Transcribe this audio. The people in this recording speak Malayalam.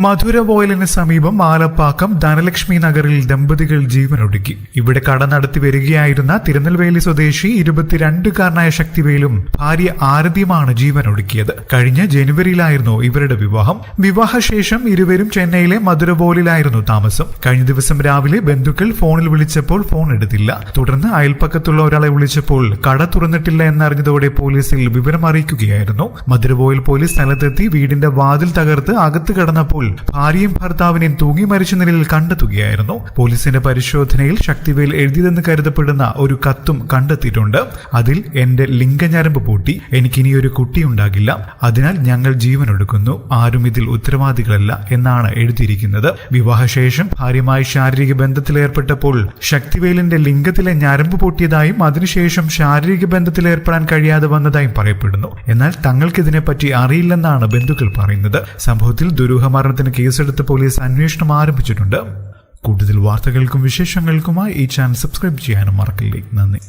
മധുര വോയിലിന് സമീപം ആലപ്പാക്കം ധനലക്ഷ്മി നഗറിൽ ദമ്പതികൾ ജീവനൊടുക്കി. ഇവിടെ കട നടത്തി വരികയായിരുന്ന തിരുനെൽവേലി സ്വദേശി 22-കാരനായ ശക്തിവേലും ഭാര്യ ആരതിയുമാണ് ജീവനൊടുക്കിയത്. കഴിഞ്ഞ ജനുവരിയിലായിരുന്നു ഇവരുടെ വിവാഹം. വിവാഹശേഷം ഇരുവരും ചെന്നൈയിലെ മധുര വോയിലായിരുന്നു താമസം. കഴിഞ്ഞ ദിവസം രാവിലെ ബന്ധുക്കൾ ഫോണിൽ വിളിച്ചപ്പോൾ ഫോൺ എടുത്തില്ല. തുടർന്ന് അയൽപ്പക്കത്തുള്ള ഒരാളെ വിളിച്ചപ്പോൾ കട തുറന്നിട്ടില്ല എന്നറിഞ്ഞതോടെ പോലീസിൽ വിവരം അറിയിക്കുകയായിരുന്നു. മധുര വോയിൽ പോലീസ് സ്ഥലത്തെത്തി വീടിന്റെ വാതിൽ തകർത്ത് അകത്ത് കടന്നപ്പോൾ ഭാര്യയും ഭർത്താവിനെയും തൂങ്ങി മരിച്ച നിലയിൽ കണ്ടെത്തുകയായിരുന്നു. പോലീസിന്റെ പരിശോധനയിൽ ശക്തിവേൽ എഴുതിയതെന്ന് കരുതപ്പെടുന്ന ഒരു കത്തും കണ്ടെത്തിയിട്ടുണ്ട്. അതിൽ എന്റെ ലിംഗഞരമ്പ് പൊട്ടി, എനിക്കിനിയൊരു കുട്ടിയുണ്ടാകില്ല, അതിനാൽ ഞങ്ങൾ ജീവനൊടുക്കുന്നു, ആരും ഇതിൽ ഉത്തരവാദികളല്ല എന്നാണ് എഴുതിയിരിക്കുന്നത്. വിവാഹശേഷം ഭാര്യയുമായി ശാരീരിക ബന്ധത്തിലേർപ്പെട്ടപ്പോൾ ശക്തിവേലിന്റെ ലിംഗത്തിലെ ഞരമ്പ് പൊട്ടിയതായും അതിനുശേഷം ശാരീരിക ബന്ധത്തിലേർപ്പെടാൻ കഴിയാതെ വന്നതായും പറയപ്പെടുന്നു. എന്നാൽ തങ്ങൾക്കിതിനെപ്പറ്റി അറിയില്ലെന്നാണ് ബന്ധുക്കൾ പറയുന്നത്. സംഭവത്തിൽ ദുരൂഹമരണത്തിന് കേസെടുത്ത് പോലീസ് അന്വേഷണം ആരംഭിച്ചിട്ടുണ്ട്. കൂടുതൽ വാർത്തകൾക്കും വിശേഷങ്ങൾക്കുമായി ഈ ചാനൽ സബ്സ്ക്രൈബ് ചെയ്യാനും മറക്കില്ലേ. നന്ദി.